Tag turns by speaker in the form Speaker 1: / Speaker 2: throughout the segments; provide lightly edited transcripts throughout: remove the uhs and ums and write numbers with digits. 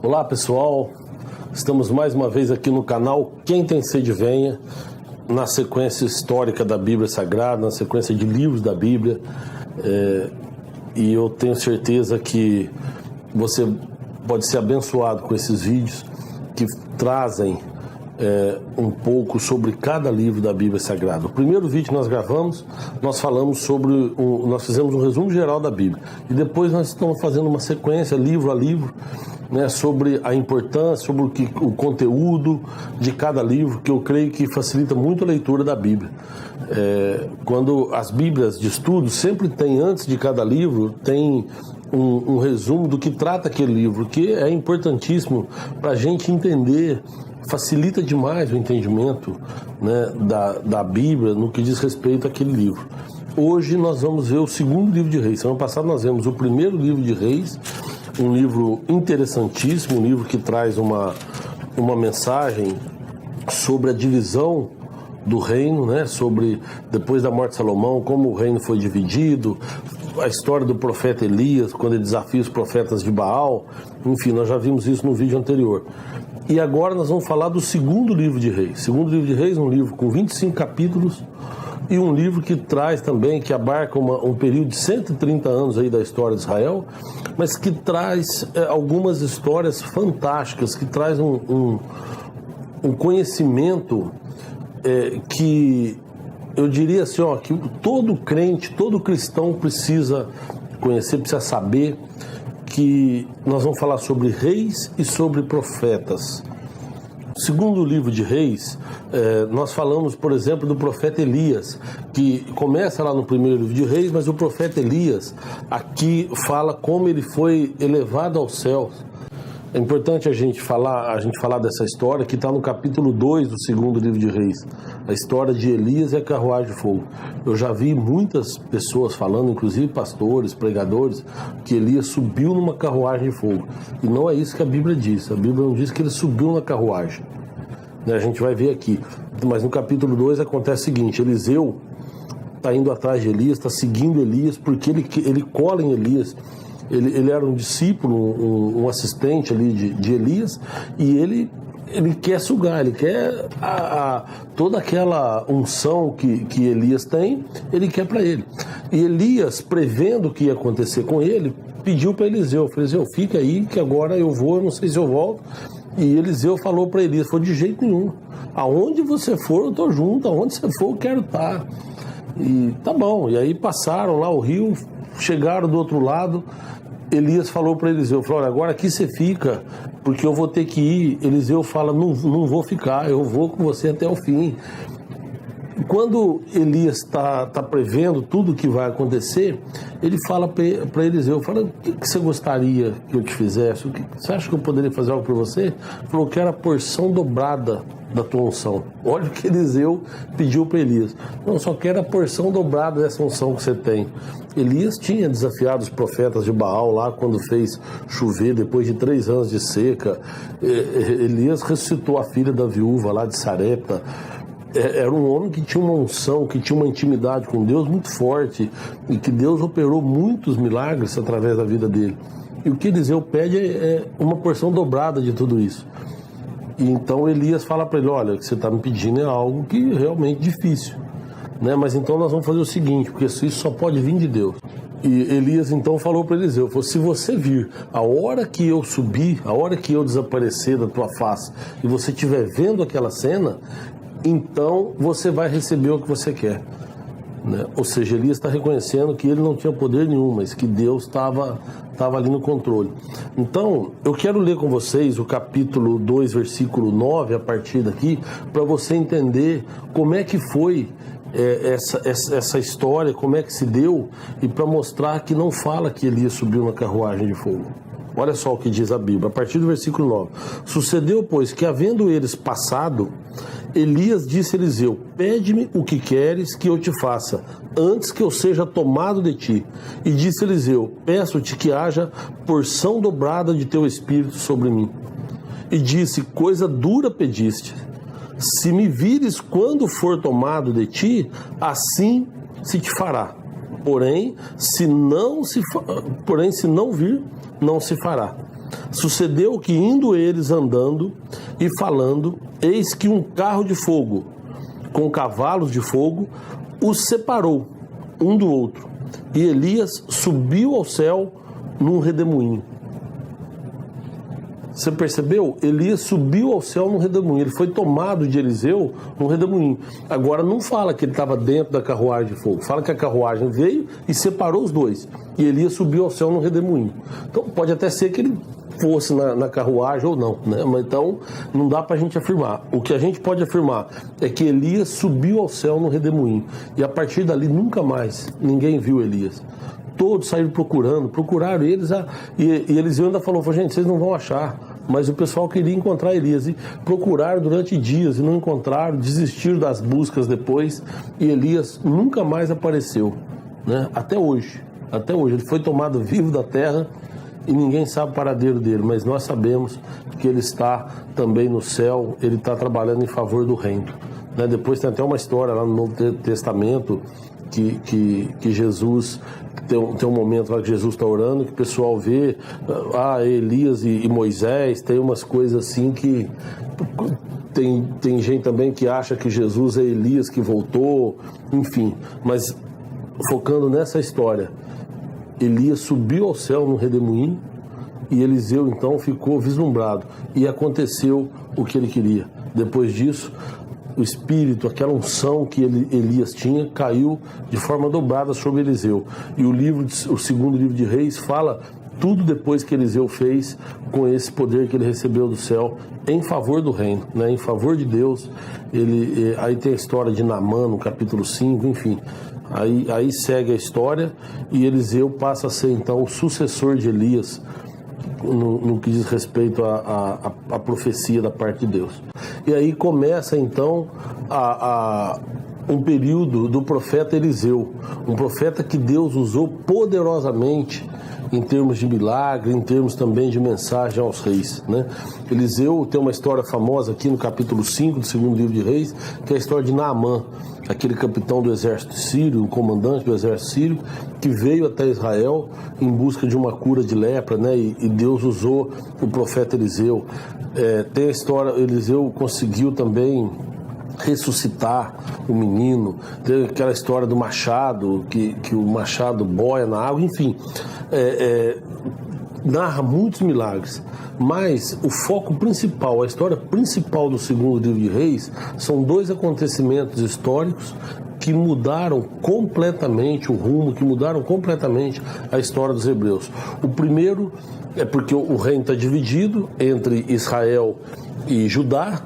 Speaker 1: Olá pessoal, estamos mais uma vez aqui no canal Quem Tem Sede Venha, na sequência histórica da Bíblia Sagrada, na sequência de livros da Bíblia, e eu tenho certeza que você pode ser abençoado com esses vídeos que trazem um pouco sobre cada livro da Bíblia Sagrada. O primeiro vídeo que nós gravamos, nós falamos sobre, nós fizemos um resumo geral da Bíblia, e depois nós estamos fazendo uma sequência, livro a livro, sobre a importância, sobre o conteúdo de cada livro, que eu creio que facilita muito a leitura da Bíblia. Quando as Bíblias de estudo sempre tem, antes de cada livro, tem um resumo do que trata aquele livro, que é importantíssimo para a gente entender, facilita demais o entendimento da Bíblia no que diz respeito àquele livro. Hoje nós vamos ver o segundo livro de Reis. Semana passada nós vemos o primeiro livro de Reis, um livro interessantíssimo, um livro que traz uma mensagem sobre a divisão do reino, sobre depois da morte de Salomão, como o reino foi dividido, a história do profeta Elias, quando ele desafia os profetas de Baal, enfim, nós já vimos isso no vídeo anterior. E agora nós vamos falar do segundo livro de Reis. Segundo livro de Reis, um livro com 25 capítulos, e um livro que traz também, que abarca um período de 130 anos aí da história de Israel, mas que traz algumas histórias fantásticas, que traz um conhecimento que eu diria assim, que todo crente, todo cristão precisa conhecer, precisa saber, que nós vamos falar sobre reis e sobre profetas. Segundo o livro de Reis, nós falamos, por exemplo, do profeta Elias, que começa lá no primeiro livro de Reis, mas o profeta Elias aqui fala como ele foi elevado aos céus. É importante a gente falar dessa história que está no capítulo 2 do segundo livro de Reis, a história de Elias e a carruagem de fogo. Eu já vi muitas pessoas falando, inclusive pastores, pregadores, que Elias subiu numa carruagem de fogo. E não é isso que a Bíblia diz. A Bíblia não diz que ele subiu na carruagem. A gente vai ver aqui. Mas no capítulo 2 acontece o seguinte: Eliseu está indo atrás de Elias, está seguindo Elias, porque ele cola em Elias. Ele era um discípulo, um assistente ali de Elias, e ele quer sugar, ele quer toda aquela unção que Elias tem, ele quer para ele. E Elias, prevendo o que ia acontecer com ele, pediu para Eliseu, Eliseu, fica aí que agora eu vou, eu não sei se eu volto. E Eliseu falou para Elias, foi de jeito nenhum, aonde você for eu estou junto, aonde você for eu quero estar. E tá bom, e aí passaram lá o rio, chegaram do outro lado. Elias falou para Eliseu, falou, olha, agora aqui você fica, porque eu vou ter que ir. Eliseu fala, não vou ficar, eu vou com você até o fim. Quando Elias está prevendo tudo o que vai acontecer, ele fala para Eliseu, fala, o que você gostaria que eu te fizesse? Você acha que eu poderia fazer algo para você? Ele falou, eu quero a porção dobrada da tua unção. Olha o que Eliseu pediu para Elias. Não, só quero a porção dobrada dessa unção que você tem. Elias tinha desafiado os profetas de Baal lá quando fez chover depois de 3 anos de seca. Elias ressuscitou a filha da viúva lá de Sarepta. Era um homem que tinha uma unção, que tinha uma intimidade com Deus muito forte, e que Deus operou muitos milagres através da vida dele. E o que Eliseu pede é uma porção dobrada de tudo isso. E então Elias fala para ele, olha, o que você está me pedindo é algo que é realmente difícil, mas então nós vamos fazer o seguinte, porque isso só pode vir de Deus. E Elias então falou para Eliseu, falou, se você vir a hora que eu subir, a hora que eu desaparecer da tua face, e você estiver vendo aquela cena, então você vai receber o que você quer. Ou seja, Elias está reconhecendo que ele não tinha poder nenhum, mas que Deus estava ali no controle. Então, eu quero ler com vocês o capítulo 2, versículo 9, a partir daqui, para você entender como é que foi essa história, como é que se deu, e para mostrar que não fala que Elias subiu na carruagem de fogo. Olha só o que diz a Bíblia, a partir do versículo 9. Sucedeu, pois, que havendo eles passado, Elias disse a Eliseu, pede-me o que queres que eu te faça, antes que eu seja tomado de ti. E disse Eliseu, peço-te que haja porção dobrada de teu espírito sobre mim. E disse, coisa dura pediste. Se me vires quando for tomado de ti, assim se te fará. Porém, se não vir, não se fará. Sucedeu que, indo eles andando e falando, eis que um carro de fogo, com cavalos de fogo, os separou um do outro. E Elias subiu ao céu num redemoinho. Você percebeu? Elias subiu ao céu num redemoinho. Ele foi tomado de Eliseu num redemoinho. Agora não fala que ele estava dentro da carruagem de fogo. Fala que a carruagem veio e separou os dois. E Elias subiu ao céu num redemoinho. Então pode até ser que ele fosse na carruagem ou não, né? Mas então não dá para a gente afirmar. O que a gente pode afirmar é que Elias subiu ao céu no redemoinho. E a partir dali nunca mais ninguém viu Elias. Todos saíram procuraram eles. E Eliseu ainda falou, gente, vocês não vão achar. Mas o pessoal queria encontrar Elias e procuraram durante dias e não encontraram, desistiram das buscas depois. E Elias nunca mais apareceu, né? Até hoje. Ele foi tomado vivo da terra e ninguém sabe o paradeiro dele, mas nós sabemos que ele está também no céu, ele está trabalhando em favor do reino, né? Depois tem até uma história lá no Novo Testamento que Jesus tem um momento lá que Jesus está orando, que o pessoal vê Elias e Moisés, tem umas coisas assim que tem gente também que acha que Jesus é Elias que voltou, enfim, mas focando nessa história, Elias subiu ao céu no redemoinho e Eliseu então ficou vislumbrado e aconteceu o que ele queria. Depois disso, o Espírito, aquela unção que Elias tinha, caiu de forma dobrada sobre Eliseu. E o segundo livro de Reis fala tudo depois que Eliseu fez com esse poder que ele recebeu do céu em favor do reino, né? Em favor de Deus. Aí tem a história de Naamã no capítulo 5, enfim. Aí segue a história e Eliseu passa a ser então o sucessor de Elias no que diz respeito à profecia da parte de Deus. E aí começa então um período do profeta Eliseu, um profeta que Deus usou poderosamente em termos de milagre, em termos também de mensagem aos reis, né? Eliseu tem uma história famosa aqui no capítulo 5 do segundo livro de Reis, que é a história de Naamã, aquele capitão do exército sírio, o comandante do exército sírio, que veio até Israel em busca de uma cura de lepra, né? E Deus usou o profeta Eliseu. Tem a história, Eliseu conseguiu também ressuscitar o menino, tem aquela história do machado, que o machado boia na água, enfim, narra muitos milagres, mas o foco principal, a história principal do segundo livro de Reis, são dois acontecimentos históricos que mudaram completamente o rumo, que mudaram completamente a história dos hebreus. O primeiro é porque o reino está dividido entre Israel e Judá.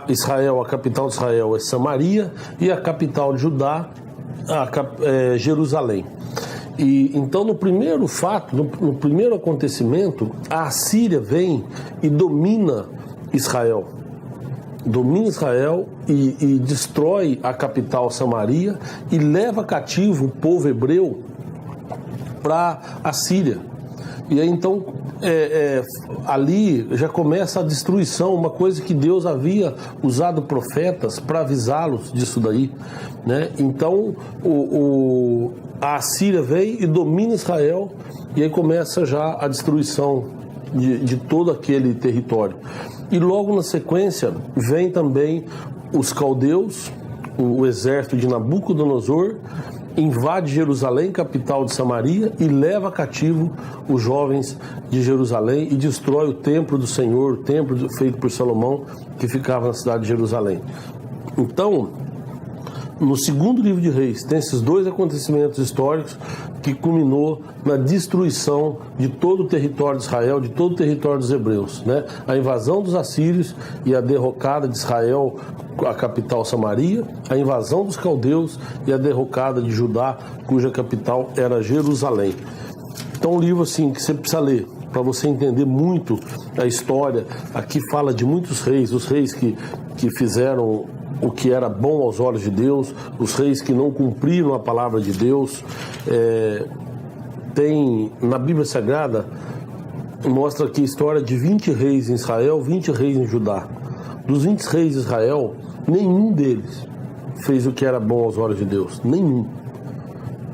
Speaker 1: Israel, a capital de Israel é Samaria e a capital de Judá é Jerusalém. E então no primeiro fato, no primeiro acontecimento, a Assíria vem e domina Israel. Domina Israel e destrói a capital Samaria e leva cativo o povo hebreu para a Síria. E aí então ali já começa a destruição, uma coisa que Deus havia usado profetas para avisá-los disso daí, né? Então a Assíria vem e domina Israel e aí começa já a destruição de todo aquele território. E logo na sequência vem também os caldeus, o exército de Nabucodonosor, invade Jerusalém, capital de Samaria, e leva cativo os jovens de Jerusalém e destrói o templo do Senhor, o templo feito por Salomão, que ficava na cidade de Jerusalém. Então, no segundo livro de Reis, tem esses dois acontecimentos históricos que culminou na destruição de todo o território de Israel, de todo o território dos hebreus, né? A invasão dos assírios e a derrocada de Israel, a capital Samaria, a invasão dos caldeus e a derrocada de Judá, cuja capital era Jerusalém. Então, um livro assim que você precisa ler para você entender muito a história. Aqui fala de muitos reis, os reis que fizeram o que era bom aos olhos de Deus, os reis que não cumpriram a palavra de Deus. Tem na Bíblia Sagrada, mostra aqui a história de 20 reis em Israel, 20 reis em Judá. Dos 20 reis de Israel, nenhum deles fez o que era bom aos olhos de Deus, nenhum.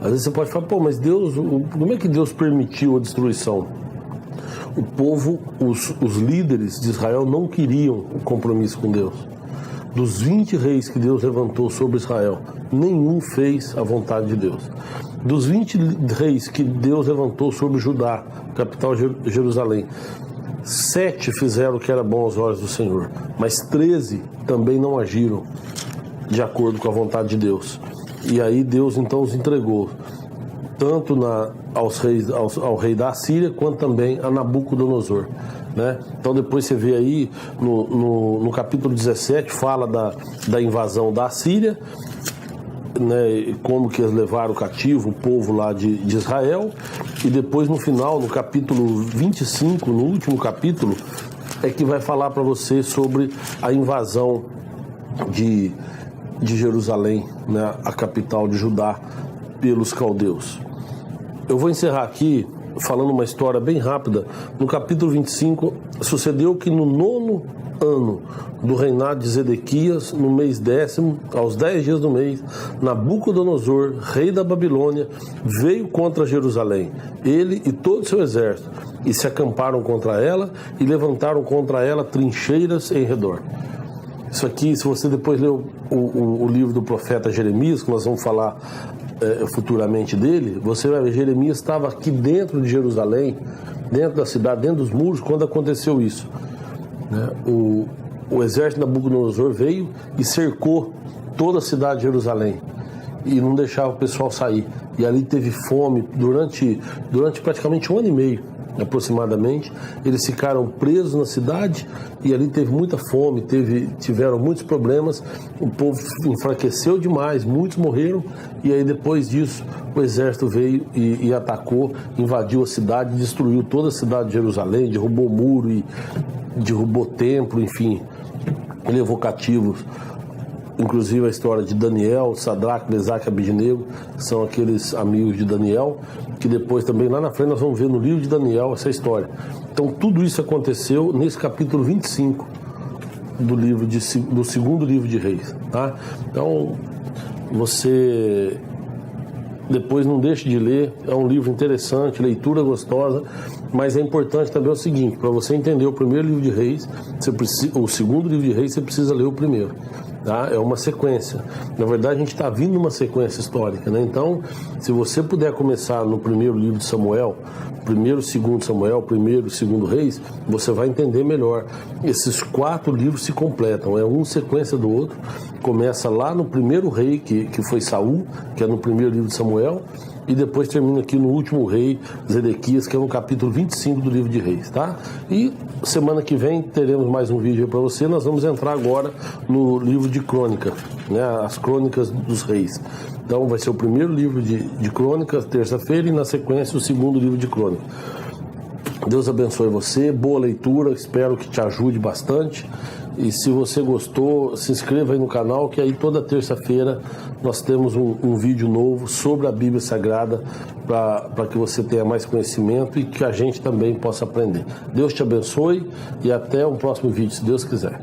Speaker 1: Às vezes você pode falar, mas Deus, como é que Deus permitiu a destruição? O povo, os líderes de Israel não queriam compromisso com Deus. Dos 20 reis que Deus levantou sobre Israel, nenhum fez a vontade de Deus. Dos 20 reis que Deus levantou sobre Judá, capital Jerusalém, 7 fizeram o que era bom aos olhos do Senhor, mas 13 também não agiram de acordo com a vontade de Deus. E aí Deus então os entregou, tanto ao rei da Assíria, quanto também a Nabucodonosor. Né? Então depois você vê aí no capítulo 17 fala da invasão da Assíria, né, como que eles levaram cativo o povo lá de Israel, e depois no final, no capítulo 25, no último capítulo, é que vai falar para você sobre a invasão de Jerusalém, né, a capital de Judá, pelos caldeus. Eu vou encerrar aqui falando uma história bem rápida. No capítulo 25, sucedeu que no 9º ano do reinado de Zedequias, no mês 10º, aos 10 dias do mês, Nabucodonosor, rei da Babilônia, veio contra Jerusalém, ele e todo o seu exército, e se acamparam contra ela e levantaram contra ela trincheiras em redor. Isso aqui, se você depois ler o livro do profeta Jeremias, que nós vamos falar futuramente dele, você vai ver, Jeremias estava aqui dentro de Jerusalém, dentro da cidade, dentro dos muros, quando aconteceu isso. Né? O exército de Nabucodonosor veio e cercou toda a cidade de Jerusalém e não deixava o pessoal sair. E ali teve fome durante praticamente 1 ano e meio, aproximadamente. Eles ficaram presos na cidade e ali teve muita fome, tiveram muitos problemas, o povo enfraqueceu demais, muitos morreram, e aí depois disso o exército veio e atacou, invadiu a cidade, destruiu toda a cidade de Jerusalém, derrubou o muro e derrubou o templo, enfim, levou cativos. Inclusive a história de Daniel, Sadraque, Mesaque e Abednego, que são aqueles amigos de Daniel, que depois também lá na frente nós vamos ver no livro de Daniel essa história. Então tudo isso aconteceu nesse capítulo 25 do segundo livro de Reis. Tá? Então você depois não deixe de ler, é um livro interessante, leitura gostosa, mas é importante também o seguinte, para você entender o primeiro livro de Reis, o segundo livro de Reis, você precisa ler o primeiro. Tá? É uma sequência. Na verdade, a gente está vindo numa sequência histórica, né? Então, se você puder começar no primeiro livro de Samuel, primeiro, segundo Samuel, primeiro e segundo Reis, você vai entender melhor. Esses 4 livros se completam, é um sequência do outro. Começa lá no primeiro rei, que foi Saul, que é no primeiro livro de Samuel, e depois termina aqui no último rei, Zedequias, que é no capítulo 25 do livro de Reis, tá? E semana que vem teremos mais um vídeo para você. Nós vamos entrar agora no livro de Crônica, né? As Crônicas dos Reis. Então vai ser o primeiro livro de Crônicas, terça-feira, e na sequência o segundo livro de Crônica. Deus abençoe você, boa leitura, espero que te ajude bastante. E se você gostou, se inscreva aí no canal, que aí toda terça-feira nós temos um vídeo novo sobre a Bíblia Sagrada, para que você tenha mais conhecimento e que a gente também possa aprender. Deus te abençoe e até um próximo vídeo, se Deus quiser.